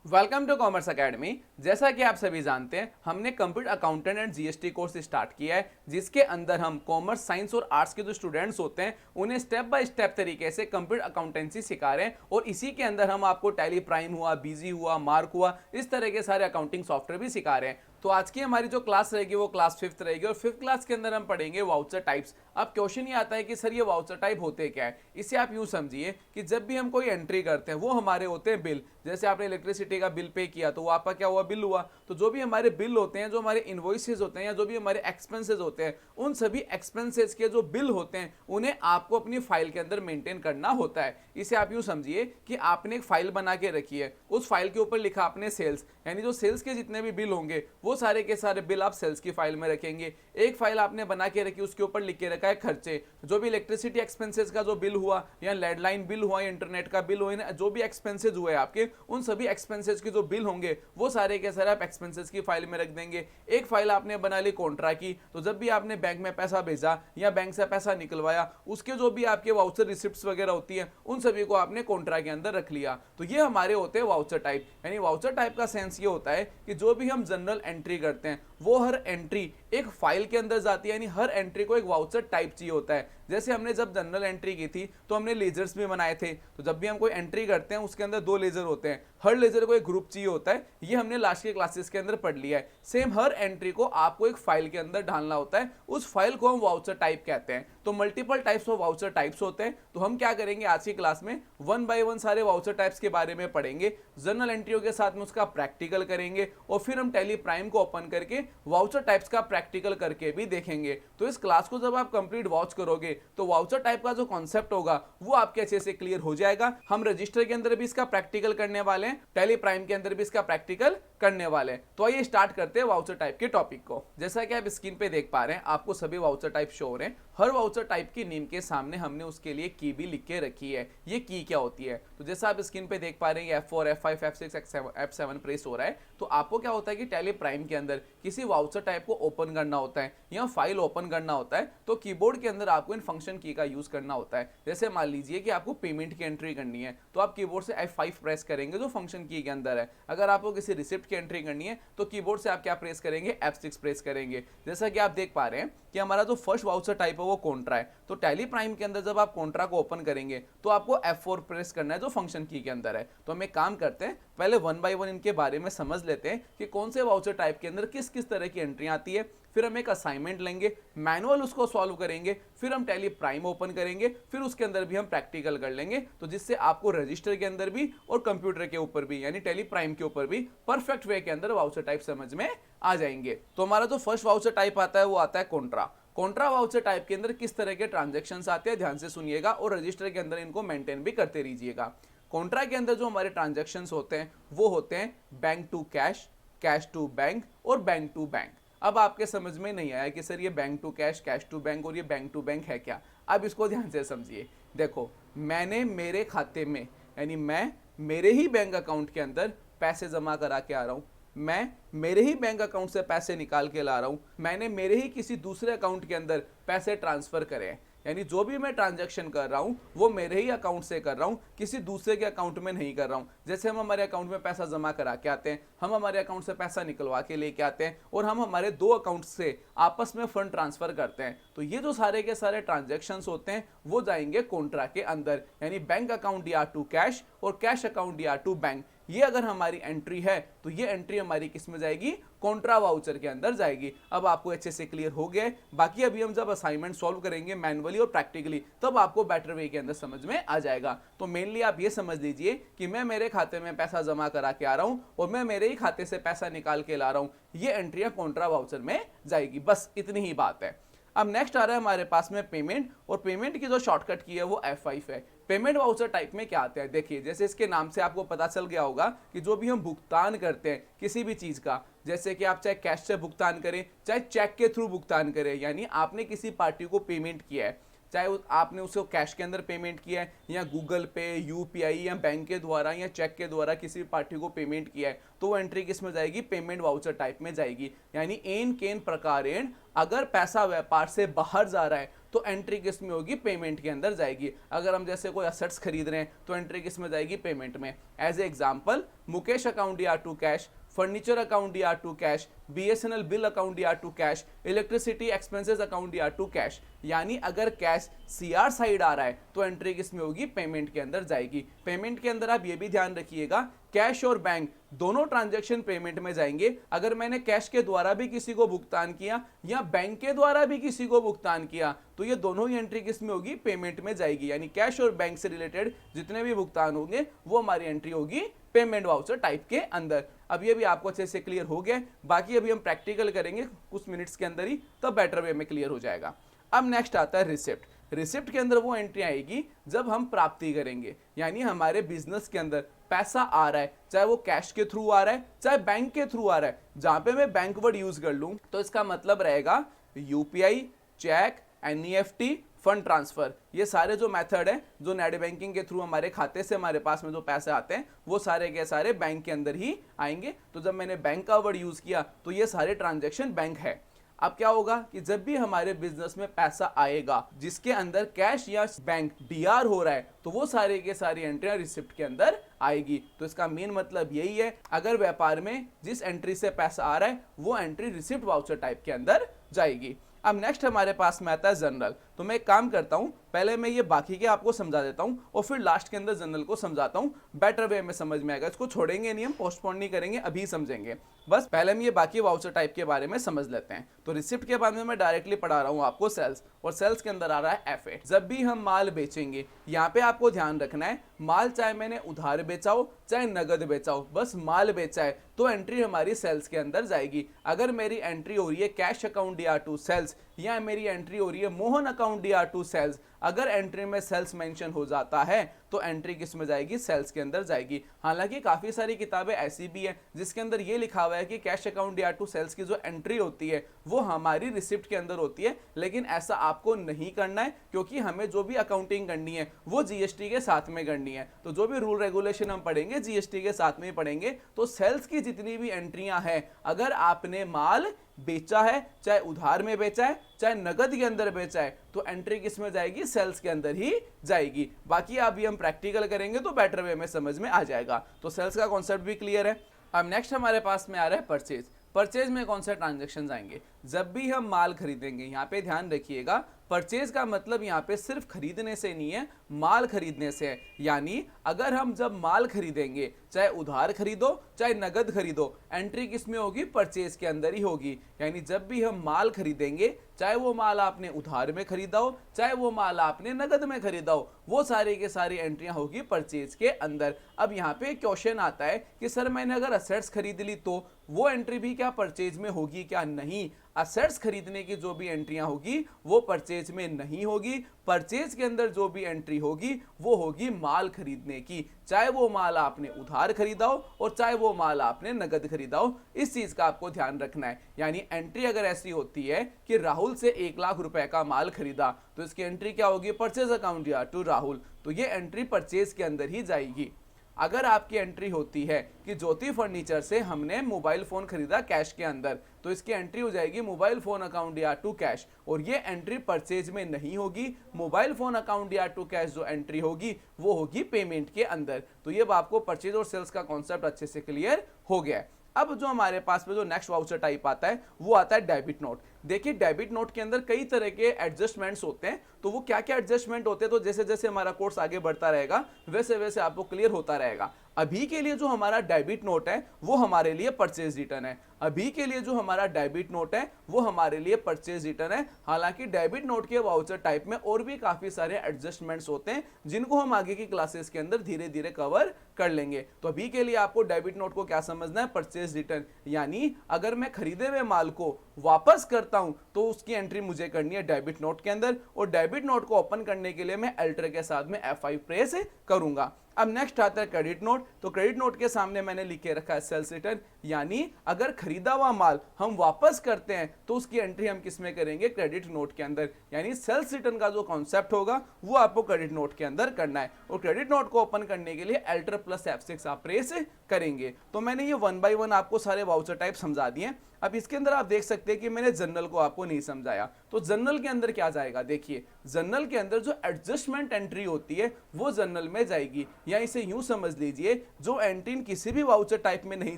Welcome to commerce academy. जैसा कि आप सभी जानते हैं, हमने computer accountant and GST course start किया है, जिसके अंदर हम कॉमर्स, साइंस और आर्ट्स के जो स्टूडेंट्स होते हैं उन्हें स्टेप बाय स्टेप तरीके से कंप्यूटर अकाउंटेंसी सिखा रहे हैं। और इसी के अंदर हम आपको टैली प्राइम हुआ, बीजी हुआ, मार्क हुआ, इस तरह के सारे अकाउंटिंग सॉफ्टवेयर भी सिखा रहे हैं। तो आज की हमारी जो क्लास रहेगी वो क्लास फिफ्थ रहेगी और फिफ्थ क्लास के अंदर हम पढ़ेंगे वाउचर टाइप्स। अब क्वेश्चन ये आता है कि सर ये वाउचर टाइप होते क्या है। इसे आप यूं समझिए कि जब भी हम कोई एंट्री करते हैं वो हमारे होते हैं बिल। जैसे आपने इलेक्ट्रिसिटी का बिल पे किया तो वो आपका क्या हुआ, बिल हुआ। तो जो भी हमारे बिल होते हैं, जो हमारे इन्वॉइसेस होते हैं या जो भी हमारे एक्सपेंसेस होते हैं, उन सभी एक्सपेंसेस के जो बिल होते हैं उन्हें आपको अपनी फाइल के अंदर मेंटेन करना होता है। इसे आप यूं समझिए कि आपने एक फाइल बना के रखी है, उस फाइल के ऊपर लिखा आपने सेल्स, यानी जो सेल्स के जितने भी बिल होंगे वो सारे के सारे बिल आप सेल्स की फाइल में रखेंगे। एक फाइल आपने बना के रखी, उसके ऊपर लिख के रखा है खर्चे। जो भी इलेक्ट्रिसिटी एक्सपेंसेस का जो बिल हुआ या लैंडलाइन बिल हुआ या इंटरनेट का बिल हुआ, जो भी एक्सपेंसेस हुए आपके, उन सभी एक्सपेंसेस के जो बिल होंगे वो सारे के सारे आप एक्सपेंसेस की फाइल में रख देंगे। एक फाइल आपने बना ली कॉन्ट्रा की, तो जब भी आपने बैंक में पैसा भेजा या बैंक से पैसा निकलवाया, उसके जो भी आपके वाउचर रिसिप्ट्स वगैरह होती है उन सभी को आपने कॉन्ट्रा के अंदर रख लिया। तो ये हमारे होते हैं वाउचर टाइप। यानी वाउचर टाइप का सेंस ये होता है कि जो भी हम जनरल एंट्री करते हैं वो हर एंट्री एक फाइल के अंदर जाती है, यानी हर एंट्री को एक वाउचर टाइप चाहिए होता है। जैसे हमने जब जनरल एंट्री की थी तो हमने लेजर्स भी बनाए थे। तो जब भी हम कोई एंट्री करते हैं उसके अंदर दो लेजर होते हैं, हर लेजर को एक ग्रुप चाहिए होता है। ये हमने लास्ट के क्लासेस के अंदर पढ़ लिया है। सेम हर एंट्री को आपको एक फाइल के अंदर डालना होता है, उस फाइल को हम वाउचर टाइप कहते हैं। तो multiple types of voucher types होते हैं। तो हम क्या करेंगे आज की क्लास में, वन बाय वन सारे वाउचर टाइप्स के बारे में पढ़ेंगे, जनरल एंट्रियों के साथ में उसका प्रैक्टिकल करेंगे और फिर हम टैली प्राइम को ओपन करके वाउचर टाइप्स का प्रैक्टिकल करके भी देखेंगे। तो इस क्लास को जब आप कंप्लीट वॉच करोगे तो वाउचर टाइप का जो कॉन्सेप्ट होगा वो आपके अच्छे से क्लियर हो जाएगा। हम रजिस्टर के अंदर भी इसका प्रैक्टिकल करने वाले हैं, टैली प्राइम के अंदर भी इसका प्रैक्टिकल करने वाले हैं। तो आइए स्टार्ट करते हैं वाउचर टाइप के टॉपिक को। जैसा कि आप स्क्रीन पे देख पा रहे हैं, आपको सभी वाउचर टाइप शो हो रहे हैं। हर वाउचर टाइप की नेम के सामने हमने उसके लिए की भी लिख के रखी है। ये की क्या होती है, तो जैसा आप स्क्रीन पे देख पा रहे हैं F4, F5, F6, F7 press हो रहा है। तो आपको क्या होता है कि टैली प्राइम के अंदर किसी वाउचर टाइप को ओपन करना होता है या फाइल ओपन करना होता है, तो कीबोर्ड के अंदर आपको इन फंक्शन की का यूज करना होता है। जैसे मान लीजिए कि आपको पेमेंट की एंट्री करनी है तो आप कीबोर्ड से F5 प्रेस करेंगे जो फंक्शन की के अंदर है। अगर आपको किसी रिसिप्ट की एंट्री करनी है तो कीबोर्ड से आप क्या प्रेस करेंगे, F6 प्रेस करेंगे। जैसा कि आप देख पा रहे हैं कि हमारा जो फर्स्ट वाउचर टाइप है वो कॉन्ट्रा है। तो टैली प्राइम के अंदर जब आप कॉन्ट्रा को ओपन करेंगे तो आपको F4 प्रेस करना है जो फंक्शन की के अंदर है। तो हम एक काम करते हैं, पहले वन बाय वन इनके बारे में समझ लेते हैं कि कौन से वाउचर टाइप के अंदर किस किस तरह की एंट्री आती है। फिर हम एक असाइनमेंट लेंगे, मैनुअल उसको सॉल्व करेंगे, फिर हम टैली प्राइम ओपन करेंगे, फिर उसके अंदर भी हम प्रैक्टिकल कर लेंगे। तो जिससे आपको रजिस्टर के अंदर भी और कंप्यूटर के ऊपर भी यानी टैली प्राइम के ऊपर भी परफेक्ट वे के अंदर वाउचर टाइप समझ में आ जाएंगे। तो हमारा जो फर्स्ट वाउचर टाइप आता है वो आता है कॉन्ट्रा। कॉन्ट्रा वाउचर टाइप के अंदर किस तरह के ट्रांजेक्शन्स आते हैं ध्यान से सुनिएगा और रजिस्टर के अंदर इनको मेंटेन भी करते रहिएगा। कॉन्ट्रा के अंदर जो हमारे ट्रांजेक्शन्स होते हैं वो होते हैं bank to cash, cash to bank और बैंक टू बैंक। अब आपके समझ में नहीं आया कि सर ये bank to cash, cash to bank और ये बैंक टू बैंक है क्या। अब इसको ध्यान से समझिए। देखो, मैंने मेरे खाते में यानी मैं मेरे ही बैंक अकाउंट के अंदर पैसे जमा करा के आ रहा हूँ, मैं मेरे ही बैंक अकाउंट से पैसे निकाल के ला रहा हूँ, मैंने मेरे ही किसी दूसरे अकाउंट के अंदर पैसे ट्रांसफर करे हैं। यानी जो भी मैं ट्रांजैक्शन कर रहा हूं वो मेरे ही अकाउंट से कर रहा हूं, किसी दूसरे के अकाउंट में नहीं कर रहा हूं। जैसे हम हमारे अकाउंट में पैसा जमा करा के आते हैं, हम हमारे अकाउंट से पैसा निकलवा के लेके आते हैं और हम हमारे दो अकाउंट से आपस में फंड ट्रांसफर करते हैं। तो ये जो सारे के सारे ट्रांजेक्शन्स होते हैं वो जाएंगे कॉन्ट्रा के अंदर, यानी बैंक अकाउंट या टू कैश और कैश अकाउंट या टू बैंक। ये अगर हमारी एंट्री है तो ये एंट्री हमारी किस में जाएगी, कॉन्ट्रा वाउचर के अंदर जाएगी। अब आपको अच्छे से क्लियर हो गया है। बाकी अभी हम जब असाइनमेंट सॉल्व करेंगे मैनुअली और प्रैक्टिकली तब आपको बेटर वे के अंदर समझ में आ जाएगा। तो मेनली आप ये समझ लीजिए कि मैं मेरे खाते में पैसा जमा करा के आ रहा हूं और मैं मेरे ही खाते से पैसा निकाल के ला रहा हूं, ये एंट्रियां कॉन्ट्रा वाउचर में जाएगी। बस इतनी ही बात है। अब नेक्स्ट आ रहा है हमारे पास में पेमेंट, और पेमेंट की जो शॉर्टकट की है वो F5 है। पेमेंट वाउचर टाइप में क्या आता है, देखिए जैसे इसके नाम से आपको पता चल गया होगा कि जो भी हम भुगतान करते हैं किसी भी चीज का, जैसे कि आप चाहे कैश से भुगतान करें चाहे चेक के थ्रू भुगतान करें, यानी आपने किसी पार्टी को पेमेंट किया है चाहे आपने उसको कैश के अंदर पेमेंट किया है या गूगल पे, यूपीआई या बैंक के द्वारा या चेक के द्वारा किसी भी पार्टी को पेमेंट किया है, तो वो एंट्री किस में जाएगी, पेमेंट वाउचर टाइप में जाएगी। यानी एन केन प्रकारेण अगर पैसा व्यापार से बाहर जा रहा है तो एंट्री किस में होगी, पेमेंट के अंदर जाएगी। अगर हम जैसे कोई असेट्स खरीद रहे हैं तो एंट्री किस में जाएगी, पेमेंट में। As a example, Mukesh account या टू कैश, फर्नीचर अकाउंट या to cash, BSNL bill account या to cash, electricity expenses account या टू कैश। यानी अगर कैश सीआर साइड आ रहा है तो एंट्री किस में होगी, पेमेंट के अंदर जाएगी। पेमेंट के अंदर आप ये भी ध्यान रखिएगा, कैश और बैंक दोनों ट्रांजैक्शन पेमेंट में जाएंगे। अगर मैंने कैश के द्वारा भी किसी को भुगतान किया या बैंक के द्वारा भी किसी को भुगतान किया तो ये दोनों ही एंट्री किस में होगी, पेमेंट में जाएगी। यानी कैश और बैंक से रिलेटेड जितने भी भुगतान होंगे वो हमारी एंट्री होगी पेमेंट वाउचर टाइप के अंदर। अब ये भी आपको अच्छे से क्लियर हो गया, बाकी अभी हम प्रैक्टिकल करेंगे कुछ मिनट्स के अंदर ही, तब बेटर वे में क्लियर हो जाएगा। अब नेक्स्ट आता है रिसिप्ट। रिसिप्ट के अंदर वो एंट्री आएगी जब हम प्राप्ति करेंगे, यानी हमारे बिजनेस के अंदर पैसा आ रहा है, चाहे वो कैश के थ्रू आ रहा है चाहे बैंक के थ्रू आ रहा है। जहां पे मैं बैंक वर्ड यूज कर लूं तो इसका मतलब रहेगा UPI, cheque, NEFT, fund transfer. ये सारे जो मेथड है जो नेट बैंकिंग के थ्रू हमारे खाते से हमारे पास में जो पैसे आते हैं वो सारे के सारे बैंक के अंदर ही आएंगे। तो जब मैंने बैंक का वर्ड यूज किया तो ये सारे ट्रांजैक्शन बैंक है। अब क्या होगा कि जब भी हमारे बिजनेस में पैसा आएगा जिसके अंदर कैश या बैंक डीआर हो रहा है तो वो सारे के सारी एंट्रियां रिसिप्ट के अंदर आएगी। तो इसका मेन मतलब यही है, अगर व्यापार में जिस एंट्री से पैसा आ रहा है वो एंट्री रिसिप्ट वाउचर टाइप के अंदर जाएगी। अब नेक्स्ट हमारे पास में आता है जनरल। तो मैं एक काम करता हूं, पहले मैं ये बाकी के आपको समझा देता हूं और फिर लास्ट के अंदर जनरल को समझाता हूं, बेटर वे में समझ में आएगा। इसको छोड़ेंगे नहीं, हम पोस्टपोन नहीं करेंगे, अभी समझेंगे। बस पहले हम ये बाकी वाउचर टाइप के बारे में समझ लेते हैं। तो रिसिप्ट के बाद में मैं डायरेक्टली पढ़ा रहा हूं आपको सेल्स, और सेल्स के अंदर आ रहा है एफए। जब भी हम माल बेचेंगे, यहाँ पे आपको ध्यान रखना है, माल चाहे मैंने उधार बेचा हो चाहे नगद बेचा हो, बस माल बेचा है तो एंट्री हमारी सेल्स के अंदर जाएगी। अगर मेरी एंट्री हो रही है कैश अकाउंट या टू सेल्स, या मेरी एंट्री हो रही है मोहन अकाउंट या टू सेल्स, अगर एंट्री में सेल्स मेंशन हो जाता है तो एंट्री किस में जाएगी, सेल्स के अंदर जाएगी। हालांकि काफी सारी किताबें ऐसी भी है जिसके अंदर ये लिखा हुआ है कि कैश अकाउंट या टू सेल्स की जो एंट्री होती है वो हमारी रिसिप्ट के अंदर होती है, लेकिन ऐसा आपको नहीं करना है, क्योंकि हमें जो भी अकाउंटिंग करनी है वो जीएसटी के साथ में करनी है। तो जो भी रूल रेगुलेशन हम पढ़ेंगे जीएसटी के साथ में ही पढ़ेंगे। तो सेल्स की जितनी भी एंट्रियां हैं, अगर आपने माल बेचा है, चाहे उधार में बेचा है चाहे नगद के अंदर बेचा है, तो एंट्री किस में जाएगी, सेल्स के अंदर ही जाएगी। बाकी अभी हम प्रैक्टिकल करेंगे तो बेटर वे में समझ में आ जाएगा। तो सेल्स का कॉन्सेप्ट भी क्लियर है। अब नेक्स्ट हमारे पास में आ रहा है परचेज। परचेज में कौन से ट्रांजैक्शन आएंगे, जब भी हम माल खरीदेंगे। यहाँ पे ध्यान रखिएगा, परचेज का मतलब यहाँ पे सिर्फ खरीदने से नहीं है, माल खरीदने से है। यानी अगर हम जब माल खरीदेंगे, चाहे उधार खरीदो चाहे नगद खरीदो, एंट्री किस में होगी, परचेज के अंदर ही होगी। यानी जब भी हम माल खरीदेंगे, चाहे वो माल आपने उधार में खरीदा हो चाहे वो माल आपने नगद में खरीदा हो, वो सारी के सारी एंट्रियां होगी परचेज के अंदर। अब यहाँ पे क्वेश्चन आता है कि सर मैंने अगर असेट्स खरीद ली तो वो एंट्री भी क्या परचेज में होगी क्या? नहीं, असेट्स खरीदने की जो भी एंट्रियां होगी वो परचेज में नहीं होगी। परचेज के अंदर जो भी एंट्री होगी वो होगी माल खरीदने की, चाहे वो माल आपने उधार खरीदा हो और चाहे वो माल आपने नगद खरीदा हो। इस चीज का आपको ध्यान रखना है। यानी एंट्री अगर ऐसी होती है कि राहुल से 1 लाख रुपए का माल खरीदा, तो इसकी एंट्री क्या होगी, परचेज अकाउंट या टू राहुल, तो ये एंट्री परचेज के अंदर ही जाएगी। अगर आपकी एंट्री होती है कि ज्योति फर्नीचर से हमने मोबाइल फोन खरीदा कैश के अंदर, तो इसकी एंट्री हो जाएगी मोबाइल फोन अकाउंट या टू कैश, और ये एंट्री परचेज में नहीं होगी। मोबाइल फोन अकाउंट या टू कैश जो एंट्री होगी वो होगी पेमेंट के अंदर। तो ये आपको परचेज और सेल्स का कॉन्सेप्ट अच्छे से क्लियर हो गया है। अब जो हमारे पास में जो नेक्स्ट वाउचर टाइप आता है वो आता है डेबिट नोट। देखिए डेबिट नोट के अंदर कई तरह के एडजस्टमेंट्स होते हैं। तो वो क्या क्या एडजस्टमेंट होते हैं, तो जैसे जैसे हमारा कोर्स आगे बढ़ता रहेगा वैसे वैसे आपको क्लियर होता रहेगा। अभी के लिए जो हमारा डेबिट नोट है वो हमारे लिए परचेज रिटर्न है। अभी के लिए जो हमारा डेबिट नोट है वो हमारे लिए परचेज रिटर्न है। हालांकि डेबिट नोट के वाउचर टाइप में और भी काफी सारे एडजस्टमेंट्स होते हैं जिनको हम आगे की क्लासेस के अंदर धीरे धीरे कवर कर लेंगे। तो अभी के लिए आपको डेबिट नोट को क्या समझना है, परचेज रिटर्न। यानी अगर मैं खरीदे हुए माल को वापस करता हूं तो उसकी एंट्री मुझे करनी है डेबिट नोट के अंदर, और डेबिट नोट को ओपन करने के लिए मैं एल्टर के साथ में F5 प्रेस करूंगा। अब नेक्स्ट आता है क्रेडिट नोट। तो क्रेडिट नोट के सामने मैंने लिख के रखा है सेल्स रिटर्न, यानी अगर खरीदा हुआ माल हम वापस करते हैं तो उसकी एंट्री हम किस में करेंगे, क्रेडिट नोट के अंदर। यानी सेल्स रिटर्न का जो कॉन्सेप्ट होगा वो आपको क्रेडिट नोट के अंदर करना है। और क्रेडिट नोट को ओपन करने के लिए एल्टर प्लस F6 आप प्रेस करेंगे। तो मैंने ये 1 बाय 1 आपको सारे वाउचर टाइप समझा दिए। अब इसके अंदर आप देख सकते हैं कि मैंने जनरल को आपको नहीं समझाया। तो जनरल के अंदर क्या जाएगा, देखिए जनरल के अंदर जो एडजस्टमेंट एंट्री होती है वो जनरल में जाएगी, या इसे यूं समझ लीजिए जो एंट्री किसी भी वाउचर टाइप में नहीं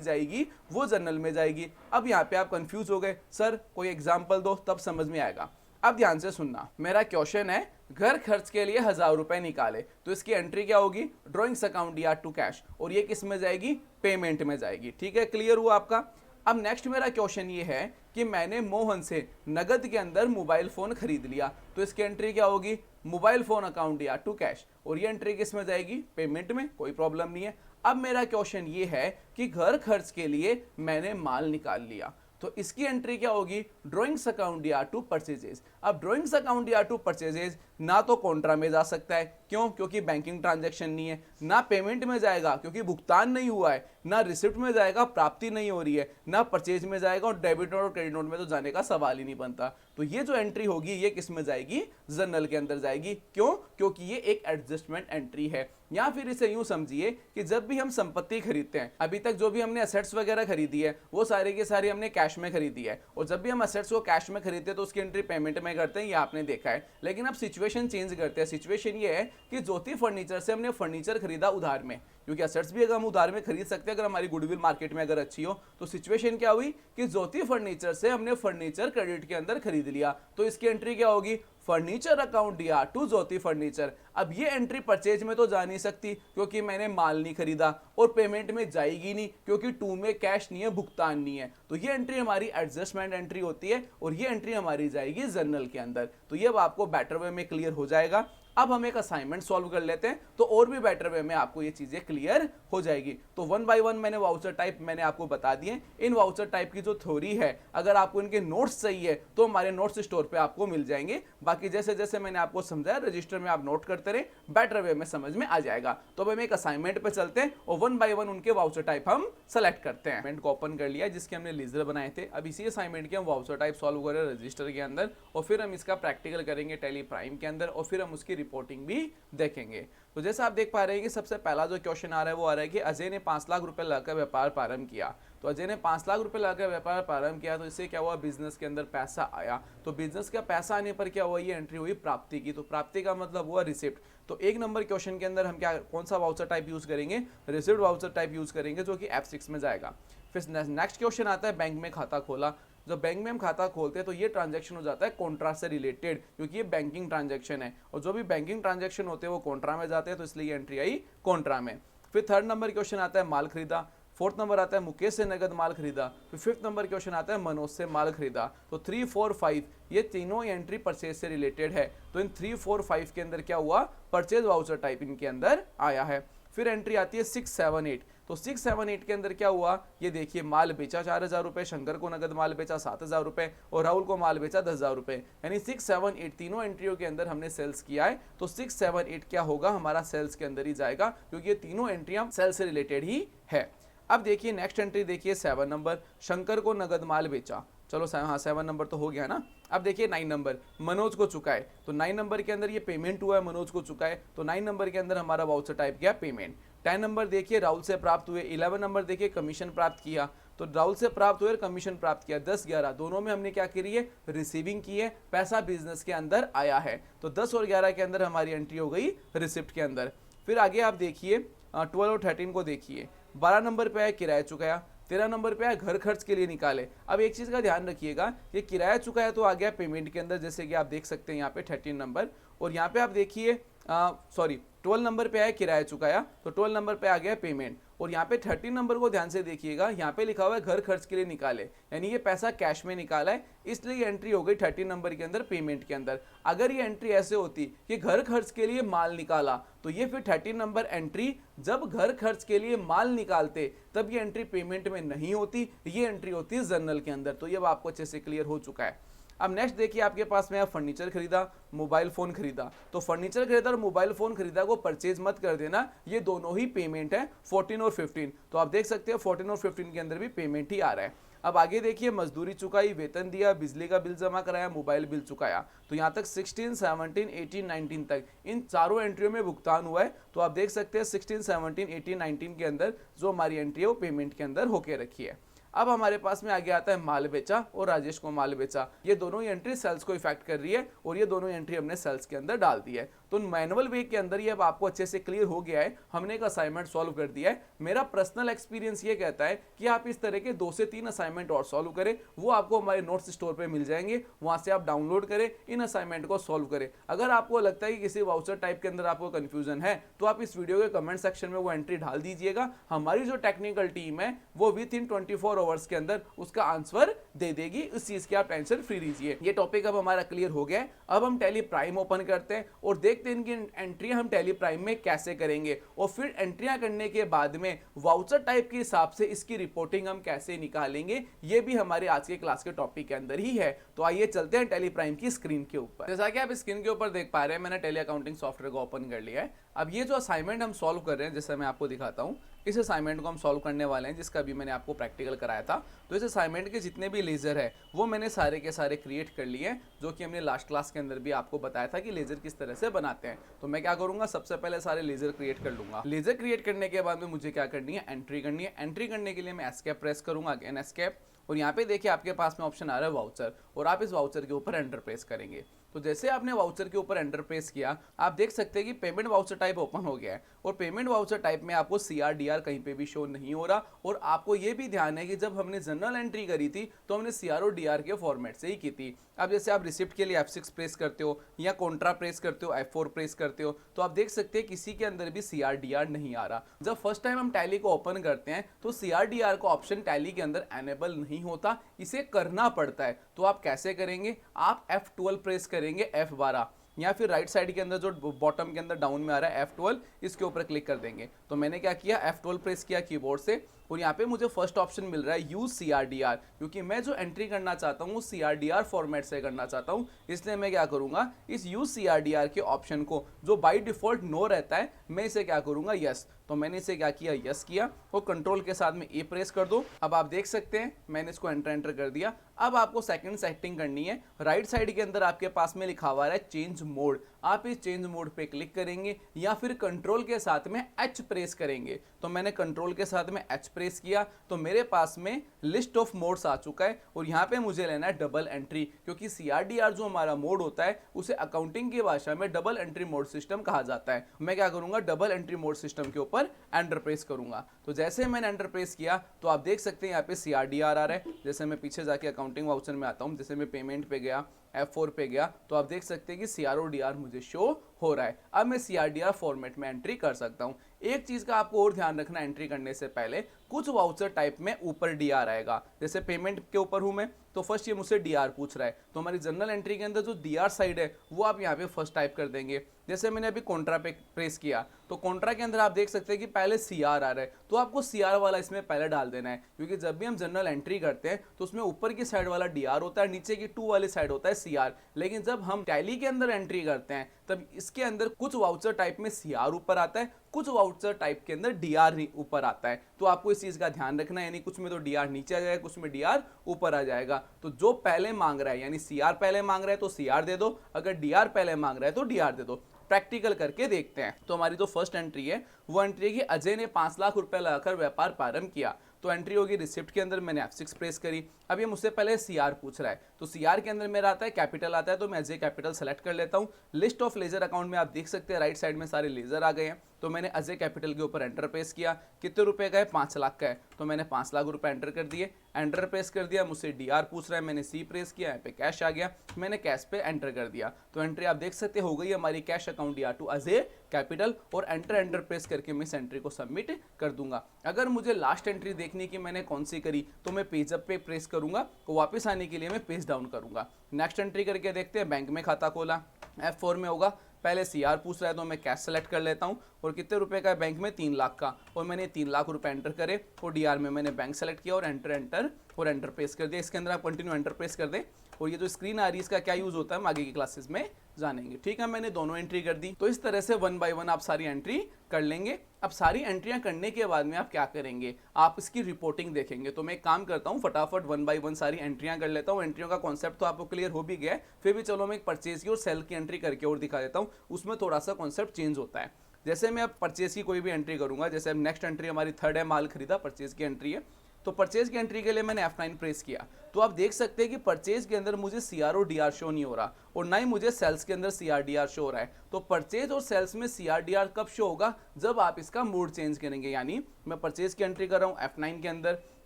जाएगी वो जनरल में जाएगी। अब यहाँ पे आप कंफ्यूज हो गए, सर कोई एग्जांपल दो तब समझ में आएगा। अब ध्यान से सुनना, मेरा क्वेश्चन है घर खर्च के लिए 1000 रुपए निकाले, तो इसकी एंट्री क्या होगी, ड्रॉइंग्स अकाउंट या टू कैश, और ये किस में जाएगी, पेमेंट में जाएगी। ठीक है, क्लियर हुआ आपका। अब नेक्स्ट मेरा क्वेश्चन ये है कि मैंने मोहन से नगद के अंदर मोबाइल फोन खरीद लिया, तो इसकी एंट्री क्या होगी, मोबाइल फोन अकाउंट या टू कैश, और ये एंट्री किस में जाएगी, पेमेंट में, कोई प्रॉब्लम नहीं है। अब मेरा क्वेश्चन ये है कि घर खर्च के लिए मैंने माल निकाल लिया, तो इसकी एंट्री क्या होगी, ड्रॉइंग्स अकाउंट या टू परचेजेस। अब ड्रॉइंग्स अकाउंट या टू परचेजेस ना तो कॉन्ट्रा में जा सकता है, क्यों, क्योंकि बैंकिंग ट्रांजैक्शन नहीं है, ना पेमेंट में जाएगा क्योंकि भुगतान नहीं हुआ है, ना रिसिप्ट में जाएगा प्राप्ति नहीं हो रही है, ना परचेज में जाएगा, और डेबिट नोट और क्रेडिट नोट में तो जाने का सवाल ही नहीं बनता। तो ये जो एंट्री होगी ये किस में जाएगी, जनरल के अंदर जाएगी। क्यों, क्योंकि ये एक एडजस्टमेंट एंट्री है। या फिर इसे यूं समझिए कि जब भी हम संपत्ति खरीदते हैं, अभी तक जो भी हमने एसेट्स वगैरह खरीदी है वो सारी की सारी हमने कैश में खरीदी है, और जब भी हम एसेट्स को कैश में खरीदते हैं तो उसकी एंट्री पेमेंट में करते हैं, ये आपने देखा है। लेकिन अब सिचुएशन चेंज करते हैं। सिचुएशन ये है कि ज्योति फर्नीचर से हमने फर्नीचर खरीदा उधार में, क्योंकि एसेट्स भी अगर हम उधार में खरीद सकते हैं अगर हमारी गुडविल मार्केट में अगर अच्छी हो। तो सिचुएशन क्या हुई कि ज्योति फर्नीचर से हमने फर्नीचर क्रेडिट के अंदर खरीद लिया, तो इसकी एंट्री क्या होगी, फर्नीचर अकाउंट या टू ज्योति फर्नीचर। अब ये एंट्री परचेज में तो जा नहीं सकती क्योंकि मैंने माल नहीं खरीदा, और पेमेंट में जाएगी नहीं क्योंकि टू में कैश नहीं है, भुगतान नहीं है। तो ये एंट्री हमारी एडजस्टमेंट एंट्री होती है, और ये एंट्री हमारी जाएगी जनरल के अंदर। तो ये आपको बेटर वे में क्लियर हो जाएगा। अब हम एक असाइनमेंट सॉल्व कर लेते हैं तो और भी बेटर वे में आपको ये चीजें क्लियर हो जाएगी। तो 1 बाय 1 मैंने वाउचर टाइप मैंने आपको बता दिए। इन वाउचर टाइप की जो थ्योरी है, अगर आपको इनके नोट्स चाहिए तो हमारे नोट्स स्टोर पे आपको मिल जाएंगे। बाकी जैसे जैसे मैंने आपको समझाया रजिस्टर में आप नोट करते रहे, बेटर वे में समझ में आ जाएगा। तो अब हम एक असाइनमेंट पे चलते हैं और 1 बाय 1 उनके वाउचर टाइप हम सेलेक्ट करते हैं। असाइनमेंट को ओपन कर लिया जिसके हमने लीजर बनाए थे। अब इसी असाइनमेंट के हम वाउचर टाइप सॉल्व करें रजिस्टर के अंदर, और फिर हम इसका प्रैक्टिकल करेंगे टैली प्राइम के अंदर, और फिर हम उसकी रिपोर्टिंग भी देखेंगे। तो जैसा आप देख पा रहे हैं कि सबसे पहला जो क्वेश्चन आ रहा है वो आ रहा है कि अजय ने 5 लाख रुपए लगाकर व्यापार प्रारंभ किया। तो अजय ने 5 लाख रुपए लगाकर व्यापार प्रारंभ किया, तो इससे क्या हुआ, बिजनेस के अंदर पैसा आया। तो बिजनेस का पैसा आने पर क्या हुआ, ये एंट्री हुई प्राप्ति की। तो प्राप्ति का मतलब हुआ रिसिप्ट। तो 1 नंबर क्वेश्चन के अंदर हम क्या कौन सा वाउचर टाइप यूज करेंगे, रिसिप्ट वाउचर टाइप यूज करेंगे, जो कि F6 में जाएगा। फिर नेक्स्ट क्वेश्चन आता है बैंक में खाता खोला। जब बैंक में हम खाता खोलते हैं तो ये ट्रांजैक्शन हो जाता है कॉन्ट्रा से रिलेटेड, क्योंकि ये बैंकिंग ट्रांजैक्शन है, और जो भी बैंकिंग ट्रांजैक्शन होते हैं वो कॉन्ट्रा में जाते हैं, तो इसलिए एंट्री आई कॉन्ट्रा में। फिर 3rd नंबर क्वेश्चन आता है माल खरीदा। 4th नंबर आता है मुकेश से नगद माल खरीदा। फिर 5th नंबर क्वेश्चन आता है मनोज से माल खरीदा। तो 3, 4, 5 ये तीनों एंट्री परचेज से रिलेटेड है। तो इन 3, 4, 5 के अंदर क्या हुआ, परचेज वाउचर टाइप इनके अंदर आया है। फिर एंट्री आती है 6, 7, 8। तो 6, 7, 8 के अंदर क्या हुआ, ये देखिए माल बेचा 4000 रुपए, शंकर को नगद माल बेचा 7000 रुपए, और राहुल को माल बेचा 10000 रुपए। यानी 6, 7, 8 तीनों एंट्रियों के अंदर हमने सेल्स किया है। तो 6, 7, 8 क्या होगा, हमारा सेल्स के अंदर ही जाएगा, क्योंकि ये तीनों एंट्रियां सेल्स से रिलेटेड ही है। अब देखिए नेक्स्ट एंट्री देखिए 7 नंबर, शंकर को नगद माल बेचा। चलो हाँ 7 नंबर तो हो गया ना। अब देखिए 9 नंबर, मनोज को चुका है। तो 9 नंबर के अंदर ये पेमेंट हुआ है, मनोज को चुका है। तो 9 नंबर के अंदर हमारा वाउचर टाइप क्या, पेमेंट। 10 नंबर देखिए राहुल से प्राप्त हुए। 11 नंबर देखिए कमीशन प्राप्त किया। तो राहुल से प्राप्त हुए और कमीशन प्राप्त किया। 10, 11 दोनों में हमने क्या करी है, रिसीविंग की है, पैसा बिजनेस के अंदर आया है। तो 10 और 11 के अंदर हमारी एंट्री हो गई रिसिप्ट के अंदर। फिर आगे आप देखिए 12 और 13 को देखिए। 12 नंबर पे है किराया चुकाया। 13 नंबर पे है घर खर्च के लिए निकाले। अब एक चीज का ध्यान रखिएगा, ये किराया चुकाया तो आ गया पेमेंट के अंदर, जैसे कि आप देख सकते हैं यहाँ पे 13 नंबर, और यहाँ पे आप देखिए 12 नंबर पे है किराया चुकाया, तो 12 नंबर पे आ गया पेमेंट। और यहाँ पे 13 नंबर को ध्यान से देखिएगा, यहाँ पे लिखा हुआ है घर खर्च के लिए निकाले, यानी ये पैसा कैश में निकाला है, इसलिए ये एंट्री हो गई 13 नंबर के अंदर पेमेंट के अंदर। अगर ये एंट्री ऐसे होती कि घर खर्च के लिए माल निकाला, तो ये फिर 13 नंबर एंट्री जब घर खर्च के लिए माल निकालते तब ये एंट्री पेमेंट में नहीं होती, ये एंट्री होती है जनरल के अंदर। तो ये आपको अच्छे से क्लियर हो चुका है। अब नेक्स्ट देखिए आपके पास में फर्नीचर खरीदा, मोबाइल फ़ोन खरीदा, तो फर्नीचर खरीदा और मोबाइल फ़ोन खरीदा को परचेज मत कर देना, ये दोनों ही पेमेंट है 14 और 15। तो आप देख सकते हो 14 और 15 के अंदर भी पेमेंट ही आ रहा है। अब आगे देखिए मजदूरी चुकाई, वेतन दिया, बिजली का बिल जमा कराया, मोबाइल बिल चुकाया, तो यहाँ तक 16, 17, 18, 19 तक इन चारों एंट्रियों में भुगतान हुआ है। तो आप देख सकते हैं 16, 17, 18, 19 के अंदर जो हमारी एंट्री है वो पेमेंट के अंदर होके रखी है। अब हमारे पास में आगे आता है माल बेचा और राजेश को माल बेचा, ये दोनों ही एंट्री सेल्स को इफेक्ट कर रही है और ये दोनों एंट्री हमने सेल्स के अंदर डाल दी है। तो मैनुअल वे के अंदर ये अब आपको अच्छे से क्लियर हो गया है, हमने एक असाइनमेंट सॉल्व कर दिया है। मेरा पर्सनल एक्सपीरियंस ये कहता है कि आप इस तरह के 2 से 3 असाइनमेंट और सॉल्व करें, वो आपको हमारे नोट्स स्टोर पे मिल जाएंगे, वहां से आप डाउनलोड करें, इन असाइनमेंट को सॉल्व करें। अगर आपको लगता है कि किसी वाउचर टाइप के अंदर आपको कंफ्यूजन है तो आप इस वीडियो के कमेंट सेक्शन में वो एंट्री डाल दीजिएगा, हमारी जो टेक्निकल टीम है वो विद इन 24 आवर्स के अंदर उसका आंसर दे देगी। इस चीज की आप टेंशन फ्री रहिए। ये टॉपिक अब हमारा क्लियर हो गया है। अब हम टैली प्राइम ओपन करते हैं और देखते हैं इनकी एंट्री हम टैली प्राइम में कैसे करेंगे और फिर एंट्रियां करने के बाद में वाउचर टाइप के हिसाब से इसकी रिपोर्टिंग हम कैसे निकालेंगे, ये भी हमारे आज के क्लास के टॉपिक के अंदर ही है। तो आइए चलते हैं टैली प्राइम की स्क्रीन के ऊपर। जैसा कि आप स्क्रीन के ऊपर देख पा रहे हैं मैंने टैली अकाउंटिंग सॉफ्टवेयर को ओपन कर लिया है। अब ये जो असाइनमेंट हम सॉल्व कर रहे हैं, जैसे मैं आपको दिखाता हूं, इस असाइनमेंट को हम सॉल्व करने वाले हैं जिसका भी मैंने आपको प्रैक्टिकल कराया था। तो इस असाइनमेंट के जितने भी लेजर है वो मैंने सारे के सारे क्रिएट कर लिए हैं, जो कि हमने लास्ट क्लास के अंदर भी आपको बताया था कि लेजर किस तरह से बनाते हैं। तो मैं क्या करूंगा, सबसे पहले सारे लेजर क्रिएट कर लूंगा। लेजर क्रिएट करने के बाद में मुझे क्या करनी है, एंट्री करनी है। एंट्री करने के लिए मैं एस्केप प्रेस करूंगा, अगेन एस्केप, और यहाँ पे देखिए आपके पास में ऑप्शन आ रहा है वाउचर, और आप इस वाउचर के ऊपर एंटर प्रेस करेंगे। तो जैसे आपने वाउचर के ऊपर एंटर प्रेस किया, आप देख सकते हैं कि पेमेंट वाउचर टाइप ओपन हो गया है और पेमेंट वाउचर टाइप में आपको CRDR कहीं पे भी शो नहीं हो रहा। और आपको ये भी ध्यान है कि जब हमने जनरल एंट्री करी थी तो हमने CR और DR के फॉर्मेट से ही की थी। अब जैसे आप रिसिप्ट के लिए F6 प्रेस करते हो या कॉन्ट्रा प्रेस करते हो, F4 प्रेस करते हो, तो आप देख सकते हैं किसी के अंदर भी CRDR नहीं आ रहा। जब फर्स्ट टाइम हम टैली को ओपन करते हैं तो CRDR का ऑप्शन टैली के अंदर एनेबल नहीं होता, इसे करना पड़ता है। तो आप कैसे करेंगे, आप F12 प्रेस करेंगे, F12, या फिर राइट साइड के अंदर जो बॉटम के अंदर डाउन में आ रहा है F12, इसके ऊपर क्लिक कर देंगे। तो मैंने क्या किया, F12 प्रेस किया कीबोर्ड से, और यहाँ पे मुझे फर्स्ट ऑप्शन मिल रहा है यूज CRDR, क्योंकि मैं जो एंट्री करना चाहता हूँ CRDR फॉर्मेट से करना चाहता हूँ। इसलिए मैं क्या करूँगा, इस यूज CRDR के ऑप्शन को, जो बाय डिफॉल्ट नो रहता है, मैं इसे क्या करूँगा, यस। तो मैंने इसे क्या किया, यस किया, और कंट्रोल के साथ में ए प्रेस कर दो। अब आप देख सकते हैं मैंने इसको एंटर कर दिया। अब आपको सेकंड सेटिंग करनी है। राइट साइड के अंदर आपके पास में लिखा हुआ है चेंज मोड, आप इस चेंज मोड पे क्लिक करेंगे या फिर कंट्रोल के साथ में H प्रेस करेंगे। तो मैंने कंट्रोल के साथ में H प्रेस किया तो मेरे पास में लिस्ट ऑफ मोड्स आ चुका है, और यहाँ पे मुझे लेना है डबल एंट्री, क्योंकि CRDR जो हमारा मोड होता है उसे अकाउंटिंग की भाषा में डबल एंट्री मोड सिस्टम कहा जाता है। मैं क्या करूंगा, डबल एंट्री मोड सिस्टम के ऊपर एंटर प्रेस करूंगा। तो जैसे मैंने एंटर प्रेस किया तो आप देख सकते हैं यहाँ पे CRDR आ रहा है। जैसे मैं पीछे जाके अकाउंटिंग वाउचर में आता हूँ, जैसे मैं पेमेंट पे गया, F4 पे गया, तो आप देख सकते हैं कि CRDR मुझे शो हो रहा है। अब मैं CRDR फॉर्मेट में एंट्री कर सकता हूँ। एक चीज का आपको और ध्यान रखना, एंट्री करने से पहले कुछ वाउचर टाइप में ऊपर DR आएगा। जैसे पेमेंट के ऊपर हूं मैं, तो फर्स्ट ये मुझसे DR पूछ रहा है, तो हमारी जनरल एंट्री के अंदर जो DR साइड है वो आप यहाँ पे फर्स्ट टाइप कर देंगे। जैसे मैंने अभी कॉन्ट्रा पे प्रेस किया तो कॉन्ट्रा के अंदर आप देख सकते हैं कि पहले CR आ रहा है, तो आपको CR वाला इसमें पहले डाल देना है, क्योंकि जब भी हम जनरल एंट्री करते हैं तो उसमें ऊपर की साइड वाला DR होता है, नीचे की 2 वाली साइड होता है CR। लेकिन जब हम टैली के अंदर एंट्री करते हैं तब इसके अंदर कुछ वाउचर टाइप में CR ऊपर आता है, कुछ वाउचर टाइप के अंदर DR ऊपर आता है। तो आपको इस चीज का ध्यान रखना है, यानी कुछ में तो DR नीचे आ जाएगा, कुछ में DR ऊपर आ जाएगा। तो जो पहले मांग रहा है, यानी CR पहले मांग रहा है तो CR दे दो, अगर DR पहले मांग रहा है तो DR दे दो। प्रैक्टिकल करके देखते हैं। तो हमारी जो फर्स्ट एंट्री है वो एंट्री है कि अजय ने 5 लाख रुपए लगाकर व्यापार प्रारंभ किया। तो एंट्री होगी रिसिप्ट के अंदर, मैंने F6 प्रेस करी। अब ये मुझसे पहले CR पूछ रहा है, तो CR के अंदर मेरा आता है कैपिटल आता है, तो मैं अजय कैपिटल सेलेक्ट कर लेता हूँ। लिस्ट ऑफ लेजर अकाउंट में आप देख सकते हैं राइट साइड में सारे लेजर आ गए हैं। तो मैंने अजय कैपिटल के ऊपर एंटर प्रेस किया, कितने रुपए का है, 5 लाख का है, तो मैंने 5 लाख रुपए एंटर कर दिए। एंटर प्रेस कर दिया, मुझसे DR पूछ रहा है, मैंने C प्रेस किया, यहाँ पे कैश आ गया, मैंने कैश पे एंटर कर दिया। तो एंट्री आप देख सकते हो गई हमारी कैश अकाउंट या टू अजय कैपिटल, और एंटर प्रेस करके मैं इस एंट्री को सबमिट कर दूंगा। अगर मुझे लास्ट एंट्री देखनी कि मैंने कौन सी करी तो मैं पेज अप पे प्रेस करूंगा, तो वापस आने के लिए मैं पेज डाउन करूंगा। नेक्स्ट एंट्री करके देखते हैं, बैंक में खाता खोला, F4 में होगा, पहले CR पूछ रहा है तो मैं कैश सेलेक्ट कर लेता हूँ, और कितने रुपए का है बैंक में, 3 लाख का, और मैंने 3 लाख रुपए एंटर करे, और DR में मैंने बैंक सेलेक्ट किया और एंटर और एंटर प्रेस कर दिया। इसके अंदर आप कंटिन्यू एंटर प्रेस कर दें। और ये जो स्क्रीन आ रही है इसका क्या यूज होता है हम आगे की क्लासेस में जानेंगे। ठीक है, मैंने दोनों एंट्री कर दी। तो इस तरह से 1 बाय 1 आप सारी एंट्री कर लेंगे। अब सारी एंट्रियां करने के बाद में आप क्या करेंगे, आप इसकी रिपोर्टिंग देखेंगे। तो मैं एक काम करता हूं, फटाफट 1 बाय 1 सारी एंट्रियां कर लेता हूं। एंट्रियों का कॉन्सेप्ट तो आपको क्लियर हो भी गया है, फिर भी चलो मैं एक परचेज की और सेल की एंट्री करके और दिखा देता हूं, उसमें थोड़ा सा कॉन्सेप्ट चेंज होता है। जैसे मैं अब परचेज की कोई भी एंट्री करूंगा, जैसे अब नेक्स्ट एंट्री हमारी थर्ड है, माल खरीदा, परचेज की एंट्री है। तो परचेज की एंट्री के लिए मैंने F9 प्रेस किया, तो आप देख सकते हैं कि परचेज के अंदर मुझे CR और DR शो नहीं हो रहा, और ना ही मुझे सेल्स के अंदर CR DR शो हो रहा है। तो परचेज और सेल्स में CR DR कब शो होगा, जब आप इसका मोड चेंज करेंगे। यानी मैं परचेज की एंट्री कर रहा हूँ F9 के अंदर,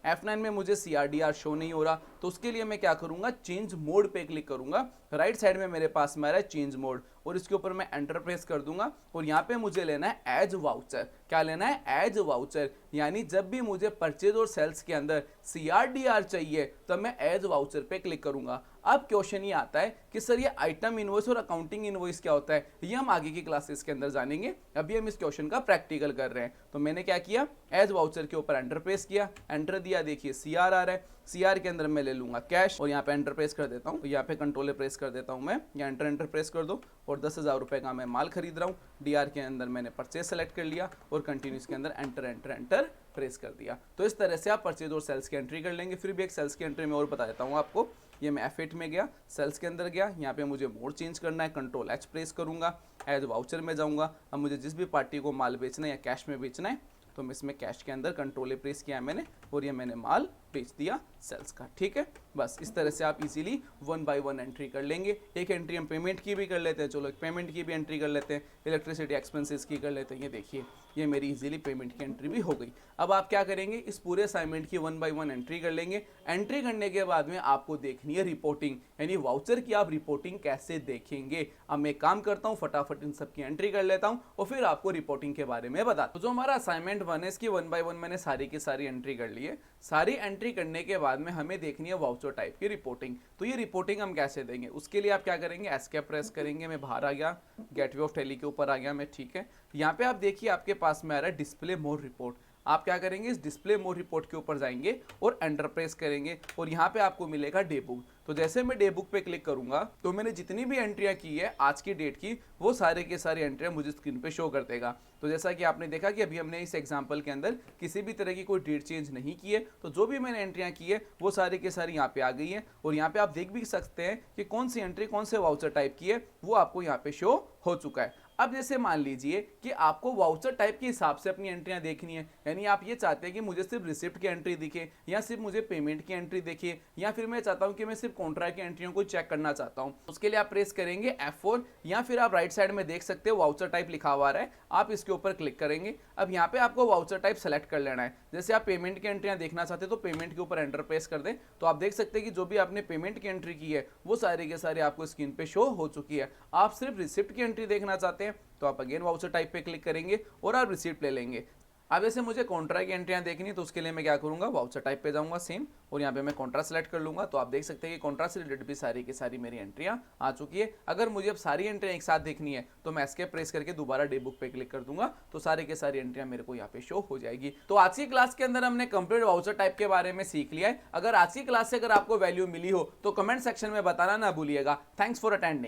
F9 में मुझे CR DR शो नहीं हो रहा, तो उसके लिए मैं क्या करूंगा, चेंज मोड पे क्लिक करूंगा। राइट साइड में मेरे पास में आ रहा है चेंज मोड, और इसके ऊपर मैं एंटर प्रेस कर दूंगा, और यहाँ पे मुझे लेना है एज वाउचर। क्या लेना है, एज वाउचर। यानी जब भी मुझे परचेज और सेल्स के अंदर CR DR चाहिए तब मैं एज वाउचर पे क्लिक करूंगा। अब क्वेश्चन ये आता है कि सर ये आइटम इनवॉइस और अकाउंटिंग इनवॉइस क्या होता है, ये हम आगे की क्लासेस के अंदर जानेंगे। अभी हम इस क्वेश्चन का प्रैक्टिकल कर रहे हैं। तो मैंने क्या किया, एज वाउचर के ऊपर एंटर प्रेस किया, एंटर दिया, देखिए CR आ रहा है। CR के अंदर मैं ले लूंगा कैश, और यहाँ पे एंटर प्रेस कर देता हूँ, यहाँ पे कंट्रोल प्रेस कर देता हूँ मैं, या एंटर प्रेस कर दो, और 10,000 रुपए का मैं माल खरीद रहा हूँ। DR के अंदर मैंने परचेज सेलेक्ट कर लिया, और कंटिन्यूस के अंदर एंटर प्रेस कर दिया। तो इस तरह से आप परचेज और सेल्स की एंट्री कर लेंगे। फिर भी एक सेल्स की एंट्री में और बता देता हूँ आपको। ये मैं F8 में गया, सेल्स के अंदर गया, यहाँ पे मुझे मोड चेंज करना है, कंट्रोल H प्रेस करूंगा, एज वाउचर में जाऊंगा। अब मुझे जिस भी पार्टी को माल बेचना है या कैश में बेचना है, तो मैं इसमें कैश के अंदर कंट्रोल प्रेस किया मैंने, और ये मैंने माल बेच दिया सेल्स का। ठीक है, बस इस तरह से आप इजीली 1 बाय 1 एंट्री कर लेंगे। एक एंट्री हम पेमेंट की भी कर लेते हैं, चलो एक पेमेंट की भी एंट्री कर लेते हैं, इलेक्ट्रिसिटी एक्सपेंसेस की कर लेते हैं। ये देखिए, ये मेरी इजीली पेमेंट की एंट्री भी हो गई। अब आप क्या करेंगे, इस पूरे असाइनमेंट की 1 बाय 1 एंट्री कर लेंगे। एंट्री करने के बाद में आपको देखनी है रिपोर्टिंग, यानी वाउचर की आप रिपोर्टिंग कैसे देखेंगे। अब मैं काम करता हूँ, फटाफट इन सब की एंट्री कर लेता हूँ, और फिर आपको रिपोर्टिंग के बारे में बताता हूँ। तो जो हमारा असाइनमेंट 1 है, इसकी 1 बाय 1 मैंने सारी की सारी एंट्री कर ली है। सारी एंट्री करने के बाद में हमें देखनी है वाउचर टाइप की रिपोर्टिंग। तो ये रिपोर्टिंग हम कैसे देंगे, उसके लिए आप क्या करेंगे, एस्केप प्रेस करेंगे। मैं बाहर आ गया, गेटवे ऑफ टैली के ऊपर आ गया मैं। ठीक है, यहाँ पे आप देखिए आपके पास में आ रहा है डिस्प्ले मोर रिपोर्ट। आप क्या करेंगे, इस डिस्प्ले मोर रिपोर्ट के ऊपर जाएंगे और एंटर प्रेस करेंगे, और यहाँ पे आपको मिलेगा डे बुक। तो जैसे मैं डे बुक पे क्लिक करूंगा, तो मैंने जितनी भी एंट्रियां की है आज की डेट की, वो सारे के सारी एंट्रियां मुझे स्क्रीन पे शो कर देगा। तो जैसा कि आपने देखा कि अभी हमने इस एग्जांपल के अंदर किसी भी तरह की कोई डेट चेंज नहीं की है, तो जो भी मैंने एंट्रियां की है वो सारी के सारी यहाँ पे आ गई है। और यहाँ पे आप देख भी सकते हैं कि कौन सी एंट्री कौन से वाउचर टाइप की है, वो आपको यहाँ पे शो हो चुका है। अब जैसे मान लीजिए कि आपको वाउचर टाइप के हिसाब से अपनी एंट्रियां देखनी है, यानी आप ये चाहते हैं कि मुझे सिर्फ रिसिप्ट की एंट्री दिखे, या सिर्फ मुझे पेमेंट की एंट्री दिखे, या फिर मैं चाहता हूं कि मैं सिर्फ कॉन्ट्रैक्ट की एंट्रियों को चेक करना चाहता हूं। उसके लिए आप प्रेस करेंगे F4, या फिर आप राइट साइड में देख सकते हो वाउचर टाइप लिखा हुआ है, आप इसके ऊपर क्लिक करेंगे। अब यहाँ पे आपको वाउचर टाइप सेलेक्ट कर लेना है। जैसे आप पेमेंट की एंट्रियां देखना चाहते हैं तो पेमेंट के ऊपर एंटर प्रेस कर दें, तो आप देख सकते हैं कि जो भी आपने पेमेंट की एंट्री की है वो सारे के सारे आपको स्क्रीन पे शो हो चुकी है। आप सिर्फ रिसिप्ट की एंट्री देखना चाहते हैं तो आप अगेन वाउचर टाइप पे क्लिक करेंगे और आप रिसीप्ट ले लेंगे। अब जैसे मुझे कॉन्ट्रा की एंट्रियां देखनी, तो उसके लिए मैं क्या करूंगा, वाउचर टाइप पे जाऊंगा सेम, और यहाँ पे मैं कॉन्ट्रा सेलेक्ट कर लूंगा। तो आप देख सकते हैं कि कॉन्ट्रा से रिलेटेड भी सारी की सारी मेरी एंट्रियां आ चुकी है। अगर मुझे अब सारी एंट्रियां एक साथ देखनी है तो मैं एस्केप प्रेस करके दोबारा डे बुक पे क्लिक कर दूंगा, तो सारी के सारी एंट्रियां मेरे को यहाँ पे शो हो जाएगी। तो आज की क्लास के अंदर हमने कंप्लीट वाउचर टाइप के बारे में सीख लिया है। अगर आज की क्लास से अगर आपको वैल्यू मिली हो तो कमेंट सेक्शन में बताना ना भूलिएगा। Thanks for attending.